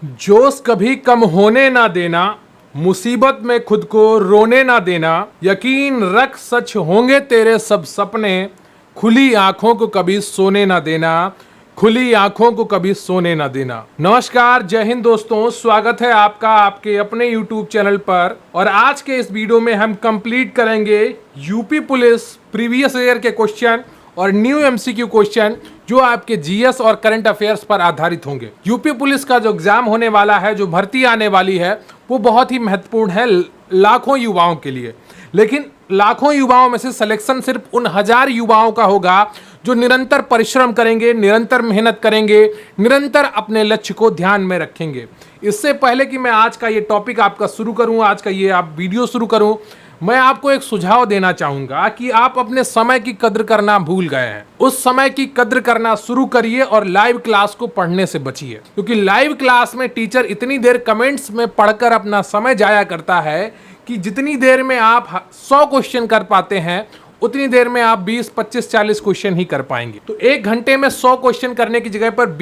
जोश कभी कम होने ना देना, मुसीबत में खुद को रोने ना देना, यकीन रख सच होंगे तेरे सब सपने, खुली आंखों को कभी सोने ना देना, खुली आंखों को कभी सोने ना देना। नमस्कार, जय हिंद दोस्तों, स्वागत है आपका आपके अपने YouTube चैनल पर। और आज के इस वीडियो में हम कंप्लीट करेंगे यूपी पुलिस प्रीवियस ईयर के क्वेश्चन और न्यू एमसीक्यू क्वेश्चन जो आपके जीएस और करंट अफेयर्स पर आधारित होंगे। यूपी पुलिस का जो एग्जाम होने वाला है, जो भर्ती आने वाली है, वो बहुत ही महत्वपूर्ण है लाखों युवाओं के लिए। लेकिन लाखों युवाओं में से सिलेक्शन सिर्फ उन 1000 युवाओं का होगा जो निरंतर परिश्रम करेंगे, निरंतर मेहनत करेंगे, निरंतर अपने लक्ष्य को ध्यान में रखेंगे। इससे पहले कि मैं आज का ये टॉपिक आपका शुरू करूं, आज का ये आप वीडियो शुरू करूं, मैं आपको एक सुझाव देना चाहूंगा कि आप अपने समय की कद्र करना भूल गए हैं। उस समय की कद्र करना शुरू करिए और लाइव क्लास को पढ़ने से बचिए, क्योंकि लाइव क्लास में टीचर इतनी देर कमेंट्स में पढ़कर अपना समय जाया करता है कि जितनी देर में आप 100 क्वेश्चन कर पाते हैं उतनी देर में आप 20, 25, 40 क्वेश्चन ही कर पाएंगे। तो 1 घंटे में 100 क्वेश्चन करने की जगह पर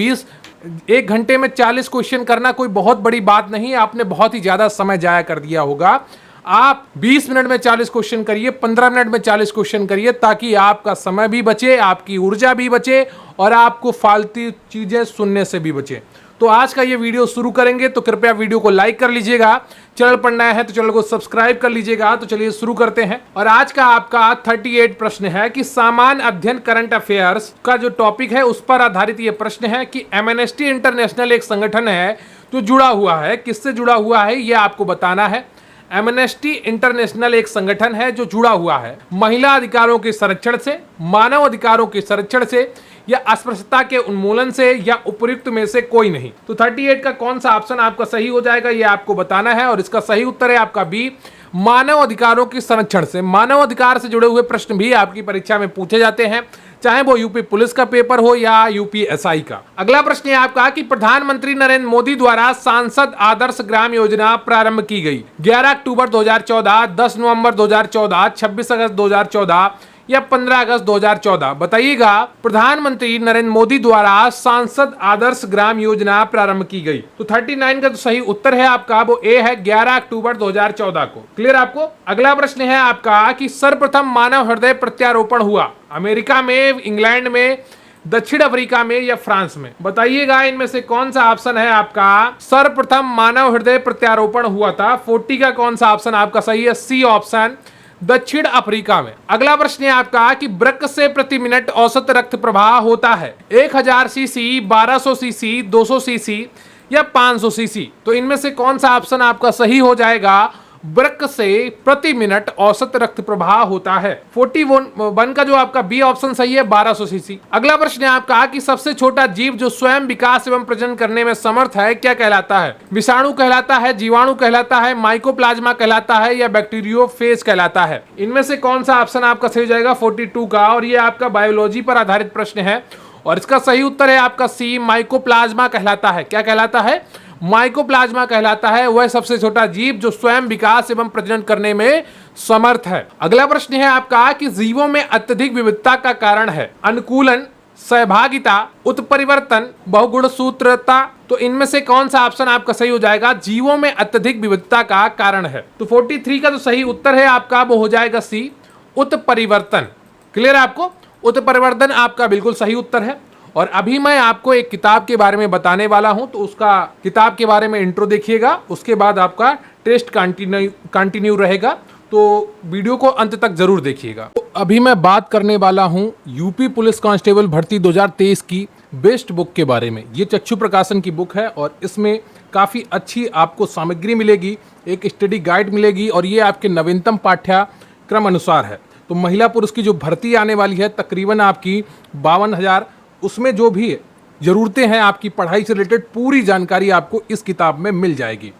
1 घंटे में 40 क्वेश्चन करना कोई बहुत बड़ी बात नहीं। आपने बहुत ही ज्यादा समय जाया कर दिया होगा। आप 20 मिनट में 40 क्वेश्चन करिए, 15 मिनट में 40 क्वेश्चन करिए, ताकि आपका समय भी बचे, आपकी ऊर्जा भी बचे और आपको फालतू चीजें सुनने से भी बचे। तो आज का ये वीडियो शुरू करेंगे, तो कृपया वीडियो को लाइक कर लीजिएगा। चैनल पर नया है तो चैनल को सब्सक्राइब कर लीजिएगा। तो चलिए शुरू करते हैं। और आज का आपका 38 प्रश्न है कि सामान्य अध्ययन करंट अफेयर्स का जो टॉपिक है उस पर आधारित ये प्रश्न है कि एमनेस्टी इंटरनेशनल एक संगठन है जो जुड़ा हुआ है। किससे जुड़ा हुआ है ये आपको बताना है। एमनेस्टी इंटरनेशनल एक संगठन है जो जुड़ा हुआ है महिला अधिकारों के संरक्षण से, मानव अधिकारों के संरक्षण से, या अस्पृश्यता के उन्मूलन से, या उपयुक्त में से कोई नहीं। तो 38 का कौन सा ऑप्शन आपका सही हो जाएगा ये आपको बताना है। और इसका सही उत्तर है आपका बी, मानव अधिकारों के संरक्षण से। मानव अधिकार से जुड़े हुए प्रश्न भी आपकी परीक्षा में पूछे जाते हैं, चाहे वो यूपी पुलिस का पेपर हो या यूपीएसआई का। अगला प्रश्न है आपका कि प्रधानमंत्री नरेंद्र मोदी द्वारा सांसद आदर्श ग्राम योजना प्रारंभ की गई। 11 अक्टूबर 2014, 10 नवंबर 2014, 26 अगस्त 2014 या 15 अगस्त 2014। बताइएगा, प्रधानमंत्री नरेंद्र मोदी द्वारा सांसद आदर्श ग्राम योजना प्रारंभ की गई। तो 39 का जो सही उत्तर है आपका वो ए है, 11 अक्टूबर 2014 को। क्लियर आपको। अगला प्रश्न है आपका कि सर्वप्रथम मानव हृदय प्रत्यारोपण हुआ अमेरिका में, इंग्लैंड में, दक्षिण अफ्रीका में या फ्रांस में। बताइएगा इनमें से कौन सा ऑप्शन है आपका सर्वप्रथम मानव हृदय प्रत्यारोपण हुआ था। 40 का कौन सा ऑप्शन आपका सही है, सी ऑप्शन, दक्षिण अफ्रीका में। अगला प्रश्न है आपका कि वृक्क से प्रति मिनट औसत रक्त प्रवाह होता है 1000 सीसी, 1200 सीसी, 200 सीसी या 500 सीसी। तो इनमें से कौन सा ऑप्शन आपका सही हो जाएगा, वृक्क से प्रति मिनट औसत रक्त प्रवाह होता है। 41 का जो आपका बी ऑप्शन सही है, 1200 सीसी। अगला प्रश्न है आपका कि सबसे छोटा जीव जो स्वयं विकास एवं प्रजनन करने में समर्थ है क्या कहलाता है। विषाणु कहलाता है, जीवाणु कहलाता है, माइकोप्लाज्मा कहलाता है या बैक्टीरियोफेज कहलाता है। इनमें से कौन सा ऑप्शन आपका सही हो जाएगा, 42 का। और ये आपका बायोलॉजी पर आधारित प्रश्न है और इसका सही उत्तर है आपका सी, माइकोप्लाज्मा कहलाता है। क्या कहलाता है, माइकोप्लाज्मा कहलाता है। वह सबसे छोटा जीव जो स्वयं विकास एवं प्रजनन करने में समर्थ है। अगला प्रश्न है आपका कि जीवों में अत्यधिक विविधता का कारण है अनुकूलन, सहभागिता, उत्परिवर्तन, बहुगुणसूत्रता। तो इनमें से कौन सा ऑप्शन आपका सही हो जाएगा, जीवों में अत्यधिक विविधता का कारण है। तो 43 का जो सही उत्तर है आपका वो हो जाएगा सी, उत्परिवर्तन। क्लियर है आपको। उत्परिवर्तन आपका बिल्कुल सही उत्तर है। और अभी मैं आपको एक किताब के बारे में बताने वाला हूं, तो उसका किताब के बारे में इंट्रो देखिएगा, उसके बाद आपका टेस्ट कंटिन्यू रहेगा। तो वीडियो को अंत तक जरूर देखिएगा। तो अभी मैं बात करने वाला हूं यूपी पुलिस कांस्टेबल भर्ती 2023 की बेस्ट बुक के बारे में। ये चक्षु प्रकाशन की बुक है और इसमें काफ़ी अच्छी आपको सामग्री मिलेगी, एक स्टडी गाइड मिलेगी और ये आपके नवीनतम पाठ्यक्रम अनुसार है। तो महिला पुरुष की जो भर्ती आने वाली है तकरीबन आपकी 52,000, उसमें जो भी ज़रूरतें हैं आपकी पढ़ाई से रिलेटेड पूरी जानकारी आपको इस किताब में मिल जाएगी।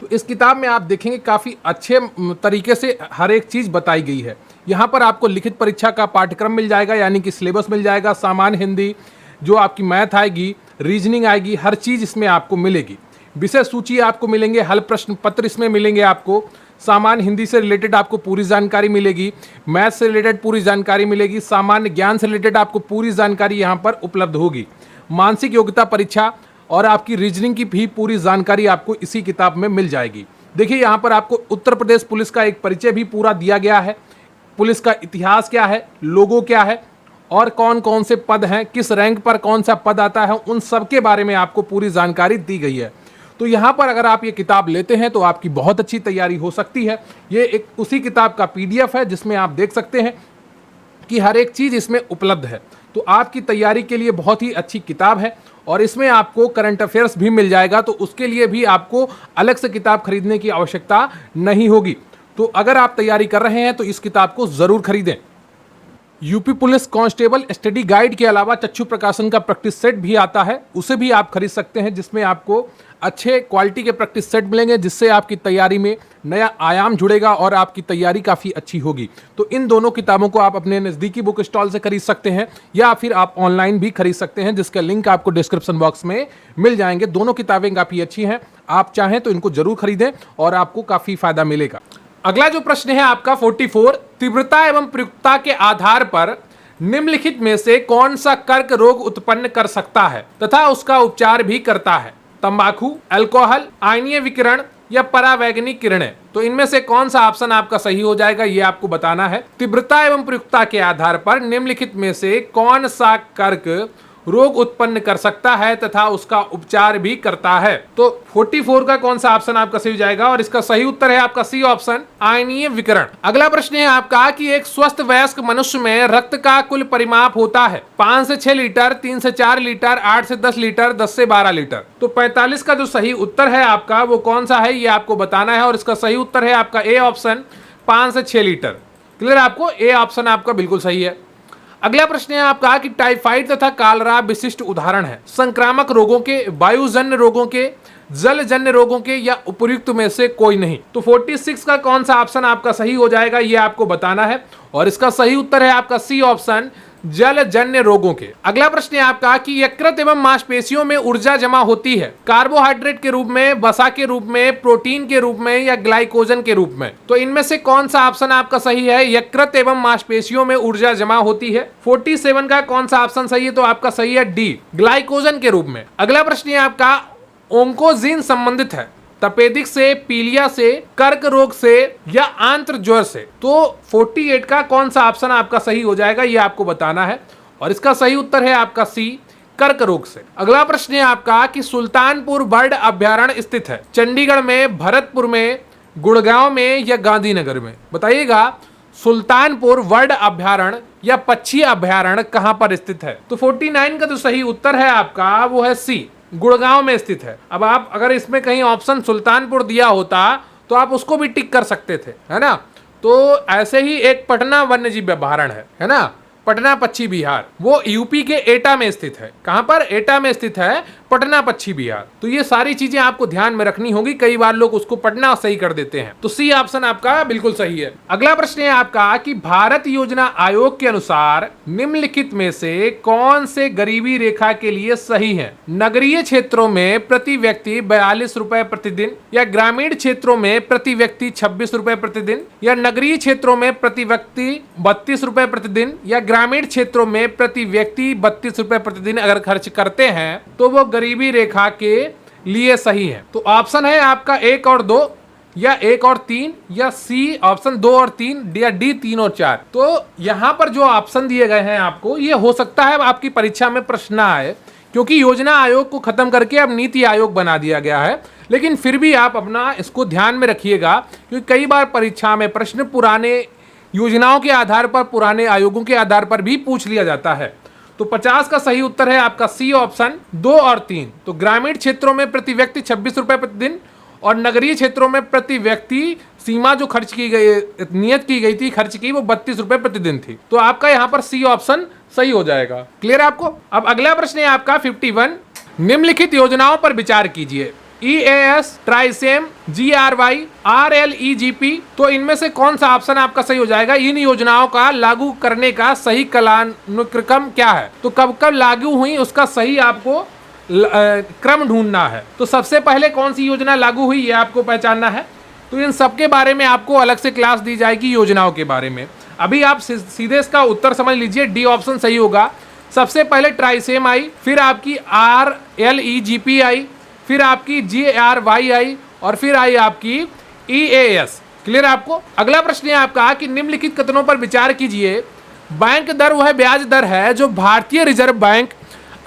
तो इस किताब में आप देखेंगे काफ़ी अच्छे तरीके से हर एक चीज़ बताई गई है। यहाँ पर आपको लिखित परीक्षा का पाठ्यक्रम मिल जाएगा, यानी कि सिलेबस मिल जाएगा, सामान्य हिंदी, जो आपकी मैथ आएगी, रीजनिंग आएगी, हर चीज़ इसमें आपको मिलेगी। विषय सूची आपको मिलेंगे, हल प्रश्न पत्र इसमें मिलेंगे आपको, सामान्य हिंदी से रिलेटेड आपको पूरी जानकारी मिलेगी, मैथ से रिलेटेड पूरी जानकारी मिलेगी, सामान्य ज्ञान से रिलेटेड आपको पूरी जानकारी यहाँ पर उपलब्ध होगी। मानसिक योग्यता परीक्षा और आपकी रीजनिंग की भी पूरी जानकारी आपको इसी किताब में मिल जाएगी। देखिए यहाँ पर आपको उत्तर प्रदेश पुलिस का एक परिचय भी पूरा दिया गया है, पुलिस का इतिहास क्या है, लोगो क्या है और कौन कौन से पद हैं, किस रैंक पर कौन सा पद आता है, उन सब के बारे में आपको पूरी जानकारी दी गई है। तो यहाँ पर अगर आप ये किताब लेते हैं तो आपकी बहुत अच्छी तैयारी हो सकती है। ये एक उसी किताब का PDF है जिसमें आप देख सकते हैं कि हर एक चीज़ इसमें उपलब्ध है। तो आपकी तैयारी के लिए बहुत ही अच्छी किताब है और इसमें आपको करंट अफेयर्स भी मिल जाएगा, तो उसके लिए भी आपको अलग से किताब खरीदने की आवश्यकता नहीं होगी। तो अगर आप तैयारी कर रहे हैं तो इस किताब को ज़रूर खरीदें। UP police constable study guide के अलावा चक्षु प्रकाशन का प्रैक्टिस सेट भी आता है, उसे भी आप खरीद सकते हैं, जिसमें आपको अच्छे क्वालिटी के प्रैक्टिस सेट मिलेंगे, जिससे आपकी तैयारी में नया आयाम जुड़ेगा और आपकी तैयारी काफ़ी अच्छी होगी। तो इन दोनों किताबों को आप अपने नज़दीकी बुक स्टॉल से खरीद सकते हैं या फिर आप ऑनलाइन भी खरीद सकते हैं, जिसका लिंक आपको डिस्क्रिप्शन बॉक्स में मिल जाएंगे। दोनों किताबें काफ़ी अच्छी हैं, आप चाहें तो इनको जरूर खरीदें और आपको काफ़ी फायदा मिलेगा। अगला जो प्रश्न है आपका 44, तीव्रता एवं प्रयुक्तता के आधार पर निम्नलिखित में से कौन सा कर्क रोग उत्पन्न कर सकता है तथा उसका उपचार भी करता है? तंबाकू, अल्कोहल, आयनीय विकिरण या परावैंगनिक किरणें। तो इनमें से कौन सा ऑप्शन आपका सही हो जाएगा, ये आपको बताना है। तीव्रता एवं प्रयुक्तता के आधार पर निम्नलिखित में से कौन सा कर्क रोग उत्पन्न कर सकता है तथा उसका उपचार भी करता है? तो 44 का कौन सा ऑप्शन आपका सही हो जाएगा और इसका सही उत्तर है आपका सी ऑप्शन, आयनीय विकिरण। अगला प्रश्न है आपका कि एक स्वस्थ वयस्क मनुष्य में रक्त का कुल परिमाप होता है 5 से 6 लीटर, 3 से 4 लीटर, 8 से 10 लीटर, 10 से 12 लीटर। तो 45 का जो सही उत्तर है आपका वो कौन सा है, ये आपको बताना है और इसका सही उत्तर है आपका ए ऑप्शन, 5 से 6 लीटर। क्लियर, आपको ए ऑप्शन आपका बिल्कुल सही है। अगला प्रश्न है आपका कि टाइफाइड तथा कालरा विशिष्ट उदाहरण है संक्रामक रोगों के, वायुजन्य रोगों के, जलजन्य रोगों के या उपर्युक्त में से कोई नहीं। तो 46 का कौन सा ऑप्शन आपका सही हो जाएगा, ये आपको बताना है और इसका सही उत्तर है आपका सी ऑप्शन, जलजन्य रोगों के। अगला प्रश्न है आपका कि यकृत एवं मांसपेशियों में ऊर्जा जमा होती है कार्बोहाइड्रेट के रूप में, वसा के रूप में, प्रोटीन के रूप में या ग्लाइकोजन के रूप में? तो इनमें से कौन सा ऑप्शन आपका सही है, यकृत एवं मांसपेशियों में ऊर्जा जमा होती है? 47 का कौन सा ऑप्शन सही है, तो आपका सही है डी, ग्लाइकोजन के रूप में। अगला प्रश्न है आपका ओंकोजीन संबंधित है तपेदिक से, पीलिया से, कर्क रोग से या आंत्र ज्वर से? तो 48 का कौन सा ऑप्शन आपका सही हो जाएगा, ये आपको बताना है और इसका सही उत्तर है आपका सी, कर्क रोग से। अगला प्रश्न है आपका कि सुल्तानपुर बर्ड अभ्यारण्य स्थित है चंडीगढ़ में, भरतपुर में, गुड़गांव में या गांधीनगर में? बताइएगा, सुल्तानपुर बर्ड अभ्यारण्य या पक्षी अभ्यारण्य कहां पर स्थित है? तो 49 का जो सही उत्तर है आपका वो है सी, गुड़गांव में स्थित है। अब आप अगर इसमें कहीं ऑप्शन सुल्तानपुर दिया होता तो आप उसको भी टिक कर सकते थे, है ना। तो ऐसे ही एक पटना वन्यजीव अभ्यारण्य है ना, पटना पक्षी विहार, वो यूपी के एटा में स्थित है। कहां पर? एटा में स्थित है पटना पक्षी विहार। तो ये सारी चीजें आपको ध्यान में रखनी होगी, कई बार लोग उसको पटना सही कर देते हैं। तो सी ऑप्शन आपका बिल्कुल सही है। अगला प्रश्न है आपका कि भारत योजना आयोग के अनुसार निम्नलिखित में से कौन से गरीबी रेखा के लिए सही है? नगरीय क्षेत्रों में प्रति व्यक्ति 42 रुपए प्रतिदिन या ग्रामीण क्षेत्रों में प्रति व्यक्ति 26 रुपए प्रतिदिन या नगरीय क्षेत्रों में प्रति व्यक्ति 32 रुपए प्रतिदिन या ग्रामीण क्षेत्रों में प्रति व्यक्ति 32 रुपए प्रतिदिन अगर खर्च करते हैं तो वो गरीबी रेखा के लिए सही है? तो ऑप्शन है आपका 1 और 2 या 1 और 3 या सी ऑप्शन 2 और 3 या डी 3 और 4। तो यहां पर जो ऑप्शन दिए गए हैं आपको, ये हो सकता है आपकी परीक्षा में प्रश्न आए, क्योंकि योजना आयोग को खत्म करके अब नीति आयोग बना दिया गया है। लेकिन फिर भी आप अपना इसको ध्यान में रखिएगा, क्योंकि कई बार परीक्षा में प्रश्न पुराने योजनाओं के आधार पर, पुराने आयोगों के आधार पर भी पूछ लिया जाता है। तो 50 का सही उत्तर है आपका सी ऑप्शन 2 और 3। तो ग्रामीण क्षेत्रों में प्रति व्यक्ति 26 रुपए प्रतिदिन और नगरीय क्षेत्रों में प्रति व्यक्ति सीमा जो खर्च की गई, नियत की गई थी खर्च की, वो 32 रुपए प्रतिदिन थी। तो आपका यहाँ पर सी ऑप्शन सही हो जाएगा। क्लियर आपको? अब अगला प्रश्न है आपका 51, निम्नलिखित योजनाओं पर विचार कीजिए, EAS, ट्राइसेम, GRY, RLEGP। तो इनमें से कौन सा ऑप्शन आपका सही हो जाएगा? इन योजनाओं का लागू करने का सही कालानुक्रम क्या है? तो कब कब लागू हुई उसका सही आपको क्रम ढूंढना है। तो सबसे पहले कौन सी योजना लागू हुई ये आपको पहचानना है। तो इन सब के बारे में आपको अलग से क्लास दी जाएगी योजनाओं के बारे में। अभी आप सीधे इसका उत्तर समझ लीजिए, डी ऑप्शन सही होगा। सबसे पहले ट्राइसेम आई, फिर आपकी RLEGP आई, फिर आपकी GRY आई और फिर आई आपकी EAS। क्लियर है आपको। अगला प्रश्न है आपका कि निम्नलिखित कथनों पर विचार कीजिए। बैंक दर वह ब्याज दर है जो भारतीय रिजर्व बैंक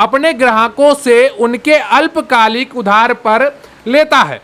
अपने ग्राहकों से उनके अल्पकालिक उधार पर लेता है।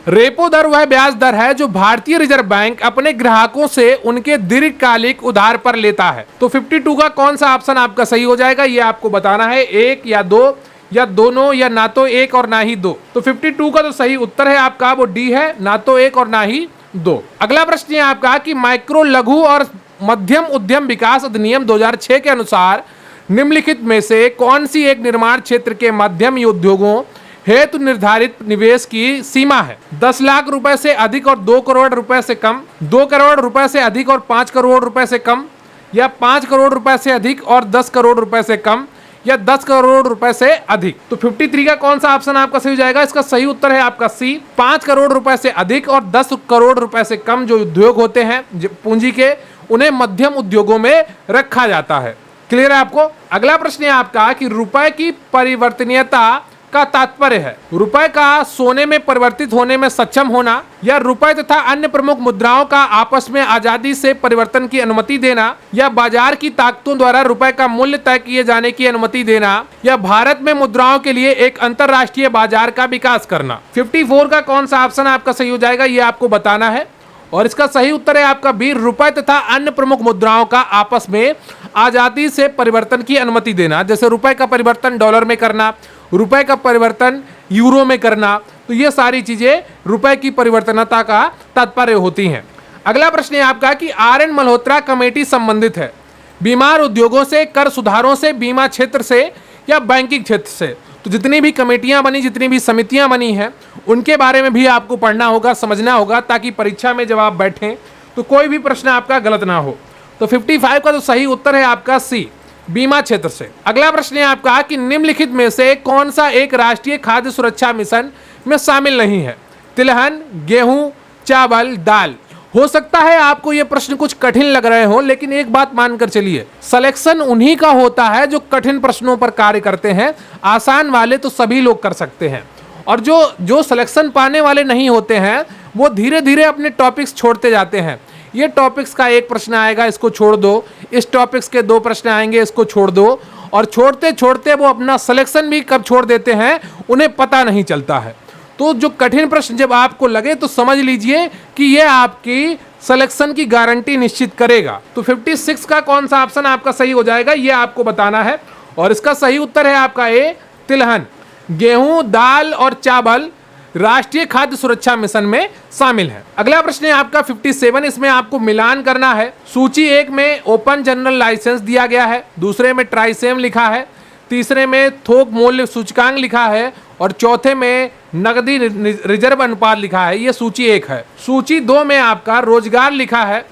रेपो दर वह ब्याज दर है जो भारतीय रिजर्व बैंक अपने ग्राहकों से उनके दीर्घकालिक उधार पर लेता है। तो 52 का कौन सा ऑप्शन आपका सही हो जाएगा, ये आपको बताना है, एक या दो या दोनों या ना तो एक और ना ही दो। तो 52 का तो सही उत्तर है आपका वो डी है, ना तो एक और ना ही दो। अगला प्रश्न है आपका कि माइक्रो लघु और मध्यम उद्यम विकास अधिनियम 2006 के अनुसार निम्नलिखित में से कौन सी एक निर्माण क्षेत्र के मध्यम उद्योगों हेतु निर्धारित निवेश की सीमा है। 10 लाख रुपए से अधिक और 2 करोड़ रुपए से कम, 2 करोड़ रुपए से अधिक और 5 करोड़ रुपए से कम, या 5 करोड़ रुपए से अधिक और 10 करोड़ रुपए से कम, या 10 करोड़ रुपए से अधिक। तो 53 का कौन सा ऑप्शन आपका सही हो जाएगा, इसका सही उत्तर है आपका सी, 5 करोड़ रुपए से अधिक और 10 करोड़ रुपए से कम जो उद्योग होते हैं पूंजी के, उन्हें मध्यम उद्योगों में रखा जाता है। क्लियर है आपको। अगला प्रश्न है आपका कि रुपए की परिवर्तनीयता का तात्पर्य है रुपए का सोने में परिवर्तित होने में सक्षम होना, या रुपए तथा अन्य प्रमुख मुद्राओं का आपस में आजादी से परिवर्तन की अनुमति देना, या बाजार की ताकतों द्वारा रुपए का मूल्य तय किए जाने की अनुमति देना, या भारत में मुद्राओं के लिए एक अंतरराष्ट्रीय बाजार का विकास करना। 54 का कौन सा ऑप्शन आपका सही हो जाएगा, ये आपको बताना है और इसका सही उत्तर है आपका बी, रुपए तथा अन्य प्रमुख मुद्राओं का आपस में आजादी से परिवर्तन की अनुमति देना। जैसे रुपए का परिवर्तन डॉलर में करना, रुपए का परिवर्तन यूरो में करना, तो ये सारी चीजें रुपए की परिवर्तनता का तात्पर्य होती हैं। अगला प्रश्न है आपका कि RN मल्होत्रा कमेटी संबंधित है बीमार उद्योगों से, कर सुधारों से, बीमा क्षेत्र से या बैंकिंग क्षेत्र से। तो जितनी भी कमेटियां बनी, जितनी भी समितियां बनी हैं, उनके बारे में भी आपको पढ़ना होगा, समझना होगा, ताकि परीक्षा में जब आप बैठें तो कोई भी प्रश्न आपका गलत ना हो। तो 55 का तो सही उत्तर है आपका सी, बीमा क्षेत्र से। अगला प्रश्न है आपका कि निम्नलिखित में से कौन सा एक राष्ट्रीय खाद्य सुरक्षा मिशन में शामिल नहीं है। तिलहन, गेहूं, चावल, दाल। हो सकता है आपको ये प्रश्न कुछ कठिन लग रहे हो, लेकिन एक बात मानकर चलिए, सिलेक्शन उन्हीं का होता है जो कठिन प्रश्नों पर कार्य करते हैं। आसान वाले तो सभी लोग कर सकते हैं, और जो सिलेक्शन पाने वाले नहीं होते हैं वो धीरे धीरे अपने टॉपिक्स छोड़ते जाते हैं। ये टॉपिक्स का एक प्रश्न आएगा, इसको छोड़ दो, इस टॉपिक्स के 2 प्रश्न आएंगे, इसको छोड़ दो, और छोड़ते छोड़ते वो अपना सिलेक्शन भी कब छोड़ देते हैं उन्हें पता नहीं चलता है। तो जो कठिन प्रश्न जब आपको लगे तो समझ लीजिए कि ये आपकी सिलेक्शन की गारंटी निश्चित करेगा। तो 56 का कौन सा ऑप्शन आपका सही हो जाएगा, ये आपको बताना है, और इसका सही उत्तर है आपका ए, तिलहन। गेहूं, दाल और चावल राष्ट्रीय खाद्य सुरक्षा मिशन में शामिल है। अगला प्रश्न है आपका 57, इसमें आपको मिलान करना है। सूची 1 में ओपन जनरल लाइसेंस दिया गया है, दूसरे में ट्राइसेम लिखा है, तीसरे में थोक मूल्य सूचकांक लिखा है, और चौथे में नकदी रिजर्व अनुपात लिखा है। ये सूची 1 है। सूची 2 में आपका रोजगार लिखा है,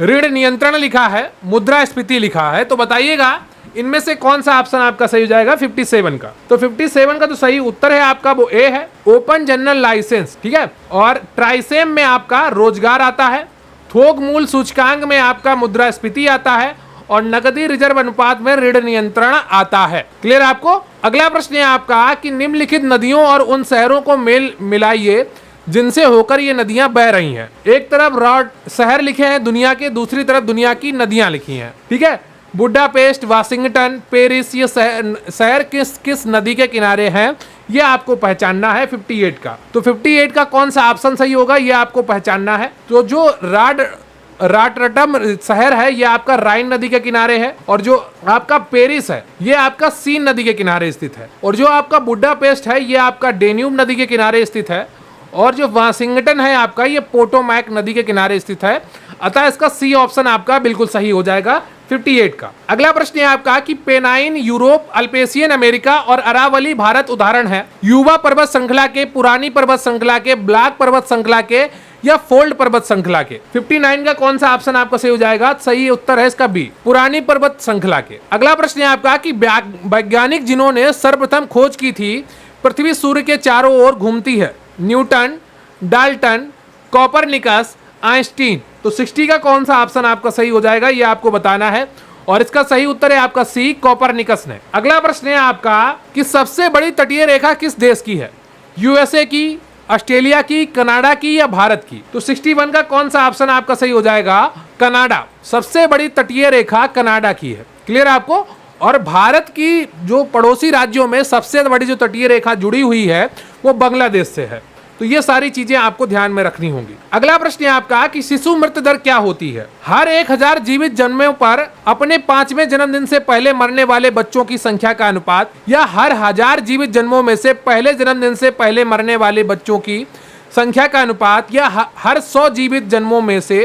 ऋण नियंत्रण लिखा है, मुद्रास्फीति लिखा है। तो बताइएगा इनमें से कौन सा ऑप्शन आपका सही हो जाएगा 57 का। तो 57 का तो सही उत्तर है आपका वो ए है, ओपन जनरल लाइसेंस, ठीक है। और ट्राइसेम में आपका रोजगार आता है, थोक मूल सूचकांक में आपका मुद्रास्फीति आता है, और नकदी रिजर्व अनुपात में ऋण नियंत्रण आता है। क्लियर आपको। अगला प्रश्न है आपका कि निम्नलिखित नदियों और उन शहरों को मेल मिलाइए जिनसे होकर ये नदियां बह रही हैं। एक तरफ रॉड शहर लिखे हैं दुनिया के, दूसरी तरफ दुनिया की नदियां लिखी हैं, ठीक है। बुडापेस्ट, वाशिंगटन, पेरिस, ये शहर किस नदी के किनारे हैं, ये आपको पहचानना है 58 का। तो 58 का कौन सा ऑप्शन सही होगा, ये आपको पहचानना है। तो जो रॉटरडम शहर है ये आपका राइन नदी के किनारे है, और जो आपका पेरिस है ये आपका सीन नदी के किनारे स्थित है, और जो आपका बुडापेस्ट है ये आपका डेन्यूब नदी के किनारे स्थित है, और जो वाशिंगटन है आपका ये पोटोमैक नदी के किनारे स्थित है। अतः इसका सी ऑप्शन आपका बिल्कुल सही हो जाएगा 58 का। अगला प्रश्न है आपका कि पेनाइन यूरोप, अल्पेशियन अमेरिका और अरावली भारत उदाहरण है युवा पर्वत श्रृंखला के, पुरानी पर्वत श्रृंखला के, ब्लैक पर्वत श्रृंखला के, या फोल्ड पर्वत श्रृंखला के। 59 का कौन सा ऑप्शन आपका सही हो जाएगा, सही उत्तर है इसका बी, पुरानी पर्वत श्रृंखला के। अगला प्रश्न है आपका कि वैज्ञानिक जिन्होंने सर्वप्रथम खोज की थी पृथ्वी सूर्य के चारों ओर घूमती है, न्यूटन, डाल्टन, कॉपरनिकस, आइंस्टीन। तो 60 का कौन सा ऑप्शन आपका सही हो जाएगा, ये आपको बताना है, और इसका सही उत्तर है आपका सी, कोपरनिकस ने। अगला प्रश्न है आपका कि सबसे बड़ी तटीय रेखा किस देश की है? यूएसए की, ऑस्ट्रेलिया की, कनाडा की या भारत की? तो 61 का कौन सा ऑप्शन आपका सही हो जाएगा? कनाडा। सबसे बड़ी तटीय रेखा कनाडा की है। क्लियर है आपको? और भारत की जो पड़ोसी राज्यों में सबसे बड़ी जो तटीय रेखा जुड़ी हुई है वो बांग्लादेश से है। तो ये सारी चीजें आपको ध्यान में रखनी होंगी। अगला प्रश्न है आपका कि शिशु मृत्यु दर क्या होती है? हर 1000 जीवित जन्मों पर अपने 5वें जन्मदिन से पहले मरने वाले बच्चों की संख्या का अनुपात, या हर 1000 जीवित जन्मों में से पहले जन्मदिन से पहले मरने वाले बच्चों की संख्या का अनुपात, या हर 100 जीवित जन्मों में से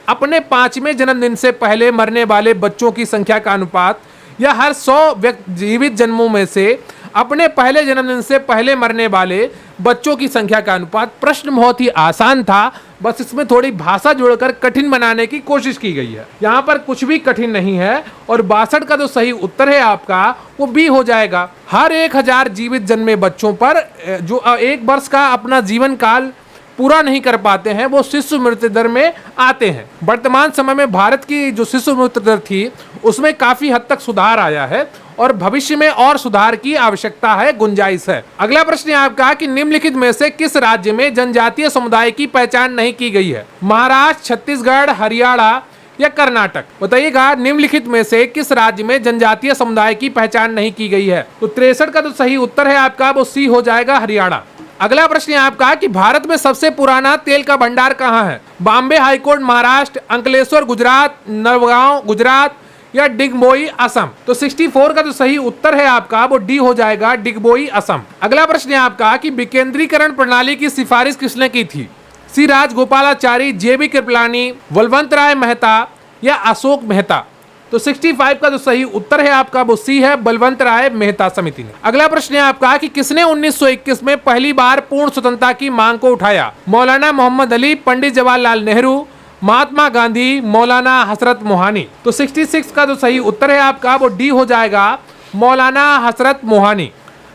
अपने 5वें जन्मदिन से पहले मरने वाले बच्चों की संख्या का अनुपात, या हर 100 जीवित जन्मों में से अपने पहले जन्मदिन से पहले मरने वाले बच्चों की संख्या का अनुपात। प्रश्न बहुत ही आसान था, बस इसमें थोड़ी भाषा जोड़कर कठिन बनाने की कोशिश की गई है। यहाँ पर कुछ भी कठिन नहीं है। और 62 का जो सही उत्तर है आपका वो बी हो जाएगा। हर 1000 जीवित जन्मे बच्चों पर जो 1 वर्ष का अपना जीवन काल पूरा नहीं कर पाते हैं वो शिशु मृत्यु दर में आते हैं। वर्तमान समय में भारत की जो शिशु मृत्यु दर थी उसमें काफी हद तक सुधार आया है और भविष्य में और सुधार की आवश्यकता है, गुंजाइश है। अगला प्रश्न है आपका कि निम्नलिखित में से किस राज्य में जनजातीय समुदाय की पहचान नहीं की गई है? महाराष्ट्र, छत्तीसगढ़, हरियाणा या कर्नाटक? बताइएगा निम्नलिखित में से किस राज्य में जनजातीय समुदाय की पहचान नहीं की गई है? तो 63 का जो सही उत्तर है आपका वो सी हो जाएगा, हरियाणा। अगला प्रश्न है आपका कि भारत में सबसे पुराना तेल का भंडार कहाँ है? बॉम्बे हाईकोर्ट महाराष्ट्र, अंकलेश्वर गुजरात, नवगांव गुजरात या डिगबोई असम? तो 64 का जो सही उत्तर है आपका वो डी हो जाएगा, डिगबोई असम। अगला प्रश्न है आपका कि विकेंद्रीकरण प्रणाली की सिफारिश किसने की थी? सी राजगोपालाचारी, जेबी कृपलानी, बलवंत राय मेहता या अशोक मेहता? तो 65 का जो सही उत्तर है आपका वो सी है, बलवंत राय मेहता समिति ने। अगला प्रश्न है आपका कि किसने 1921 में पहली बार पूर्ण स्वतंत्रता की मांग को उठाया? मौलाना मोहम्मद अली, पंडित जवाहरलाल नेहरू, महात्मा गांधी, मौलाना हसरत मोहानी? तो 66 का जो सही उत्तर है आपका वो डी हो जाएगा, मौलाना हसरत मोहानी।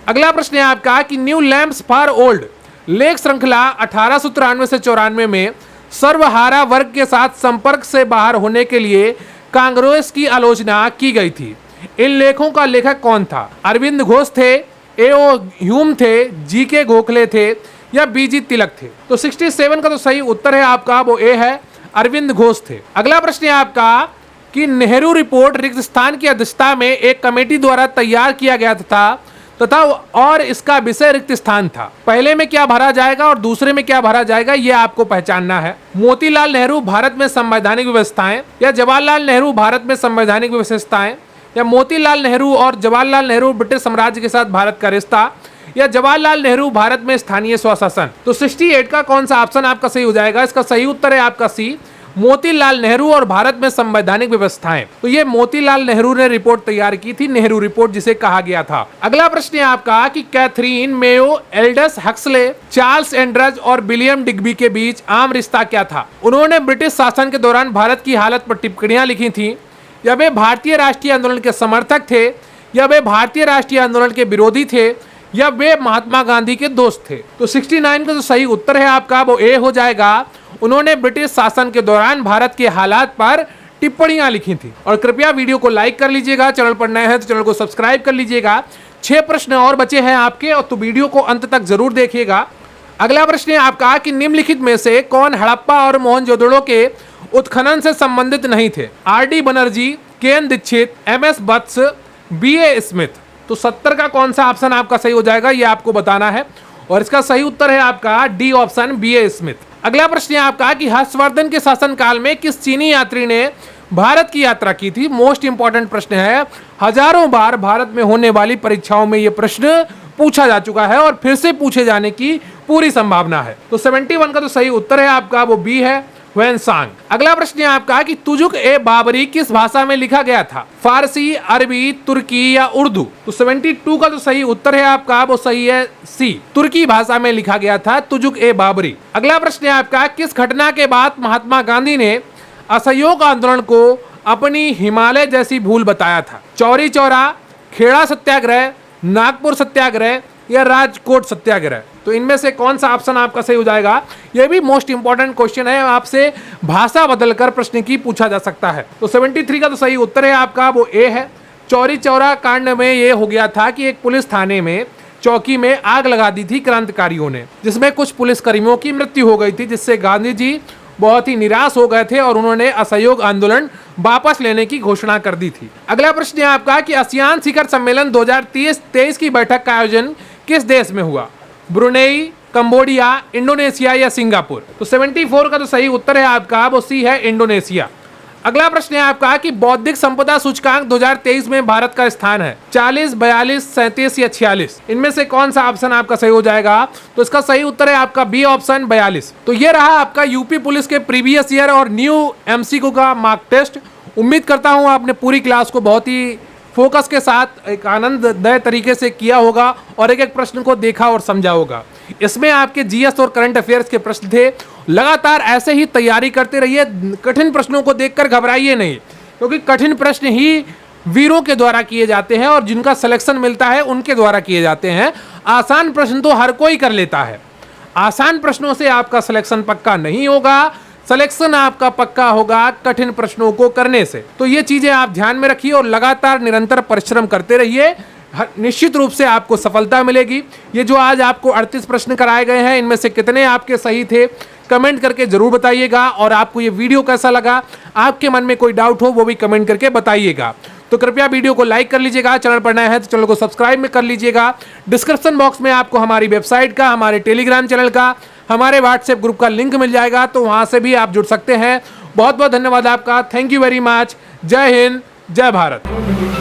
अगला प्रश्न है आपका कि न्यू लैम्प्स फॉर ओल्ड लेख श्रृंखला 1893 से 94 में सर्वहारा वर्ग के साथ संपर्क से बाहर होने के लिए कांग्रेस की आलोचना की गई थी। इन लेखों का लेखक कौन था? अरविंद घोष थे, ए.ओ. ह्यूम थे, जी.के. गोखले थे या बी.जी. तिलक थे? तो 67 का तो सही उत्तर है आपका वो ए है, अरविंद घोष थे। अगला प्रश्न है आपका कि नेहरू रिपोर्ट रिक्त स्थान की अध्यक्षता में एक कमेटी द्वारा तैयार किया गया तथा और इसका विषय रिक्त स्थान था। पहले में क्या भरा जाएगा और दूसरे में क्या भरा जाएगा ये आपको पहचानना है। मोतीलाल नेहरू भारत में संवैधानिक व्यवस्थाएं, या जवाहरलाल नेहरू भारत में संवैधानिक विशेषताएं, या मोतीलाल नेहरू और जवाहरलाल नेहरू ब्रिटिश साम्राज्य के साथ भारत का रिश्ता, या जवाहरलाल नेहरू भारत में स्थानीय स्वशासन? तो 68 का कौन सा ऑप्शन आपका सही हो जाएगा? इसका सही उत्तर है आपका सी, मोतीलाल नेहरू और भारत में संवैधानिक व्यवस्थाएं। तो ये मोतीलाल नेहरू ने रिपोर्ट तैयार की थी, नेहरू रिपोर्ट जिसे कहा गया था। अगला प्रश्न है आपका कि Catherine, Mayo, Aldous Huxley, Charles Andrews और विलियम डिग्बी के बीच आम रिश्ता क्या था? उन्होंने ब्रिटिश शासन के दौरान भारत की हालत पर टिप्पणियां लिखी थी, या वे भारतीय राष्ट्रीय आंदोलन के समर्थक थे, या वे भारतीय राष्ट्रीय आंदोलन के विरोधी थे, या वे महात्मा गांधी के दोस्त थे? तो 69 का जो सही उत्तर है आपका वो ए हो जाएगा, उन्होंने ब्रिटिश शासन के दौरान भारत के हालात पर टिप्पणियां लिखी थी। और कृपया वीडियो को लाइक कर लीजिएगा, चैनल पर नए हैं तो चैनल को सब्सक्राइब कर लीजिएगा। 6 प्रश्न और बचे हैं आपके, और तो वीडियो को अंत तक जरूर देखिएगा। अगला प्रश्न है आपका कि निम्नलिखित में से कौन हड़प्पा और मोहनजोदड़ो के उत्खनन से संबंधित नहीं थे? R D. Banerjee, K N. Dikshit, M S. Vats, B A. Smith? तो 70 का कौन सा ऑप्शन आपका सही हो जाएगा ये आपको बताना है, और इसका सही उत्तर है आपका डी ऑप्शन, बी.ए. स्मिथ। अगला प्रश्न है आपका कि हर्षवर्धन के शासनकाल में किस चीनी यात्री ने भारत की यात्रा की थी? मोस्ट इंपॉर्टेंट प्रश्न है, हजारों बार भारत में होने वाली परीक्षाओं में यह प्रश्न पूछा जा चुका है और फिर से पूछे जाने की पूरी संभावना है। तो 71 का तो सही उत्तर है आपका वो बी है, ह्वेनसांग। अगला प्रश्न है आपका कि तुजुक ए बाबरी किस भाषा में लिखा गया था? फारसी, अरबी, तुर्की या उर्दू? तो 72 का जो सही उत्तर है आपका वो सही है सी, तुर्की भाषा में लिखा गया था तुजुक ए बाबरी। अगला प्रश्न है आपका किस घटना के बाद महात्मा गांधी ने असहयोग आंदोलन को अपनी हिमालय जैसी भूल बताया था? चौरी चौरा, खेड़ा सत्याग्रह, नागपुर सत्याग्रह या राजकोट सत्याग्रह? तो इनमें से कौन सा ऑप्शन आपका सही हो जाएगा? ये भी मोस्ट इंपॉर्टेंट क्वेश्चन है, आपसे भाषा बदलकर प्रश्न की पूछा जा सकता है। तो 73 का तो सही उत्तर है आपका वो ए है। चौरी चौरा कांड में ये हो गया था कि एक पुलिस थाने में चौकी में आग लगा दी थी क्रांतिकारियों ने, जिसमें कुछ पुलिसकर्मियों की मृत्यु हो गई थी, जिससे गांधी जी बहुत ही निराश हो गए थे और उन्होंने असहयोग आंदोलन वापस लेने की घोषणा कर दी थी। अगला प्रश्न है आपका कि आसियान शिखर सम्मेलन 2023 की बैठक का आयोजन किस देश में हुआ? ब्रुनेई, कंबोडिया, इंडोनेशिया या सिंगापुर? तो 74 का तो सही उत्तर है आपका वो सी है, इंडोनेशिया। अगला प्रश्न है आपका कि बौद्धिक संपदा सूचकांक 2023 में भारत का स्थान है 40, 42, 37 या 46? इनमें से कौन सा ऑप्शन आपका सही हो जाएगा? तो इसका सही उत्तर है आपका बी ऑप्शन 42। तो ये रहा आपका यूपी पुलिस के प्रीवियस ईयर और न्यू एमसीक्यू का मार्क टेस्ट। उम्मीद करता हूँ आपने पूरी क्लास को बहुत ही फोकस के साथ एक आनंददायक तरीके से किया होगा और एक एक प्रश्न को देखा और समझा होगा। इसमें आपके जीएस और करंट अफेयर्स के प्रश्न थे। लगातार ऐसे ही तैयारी करते रहिए, कठिन प्रश्नों को देखकर घबराइए नहीं, क्योंकि कठिन प्रश्न ही वीरों के द्वारा किए जाते हैं और जिनका सिलेक्शन मिलता है उनके द्वारा किए जाते हैं। आसान प्रश्न तो हर कोई कर लेता है, आसान प्रश्नों से आपका सिलेक्शन पक्का नहीं होगा, सिलेक्शन आपका पक्का होगा कठिन प्रश्नों को करने से। तो ये चीजें आप ध्यान में रखिए और लगातार निरंतर परिश्रम करते रहिए, निश्चित रूप से आपको सफलता मिलेगी। ये जो आज आपको 38 प्रश्न कराए गए हैं, इनमें से कितने आपके सही थे कमेंट करके जरूर बताइएगा। और आपको ये वीडियो कैसा लगा, आपके मन में कोई डाउट हो वो भी कमेंट करके बताइएगा। तो कृपया वीडियो को लाइक कर लीजिएगा, चैनल पर नया है तो चैनल को सब्सक्राइब में कर लीजिएगा। डिस्क्रिप्शन बॉक्स में आपको हमारी वेबसाइट का, हमारे टेलीग्राम चैनल का, हमारे व्हाट्सएप ग्रुप का लिंक मिल जाएगा, तो वहां से भी आप जुड़ सकते हैं। बहुत बहुत धन्यवाद आपका। Thank you very much. जय हिंद, जय भारत।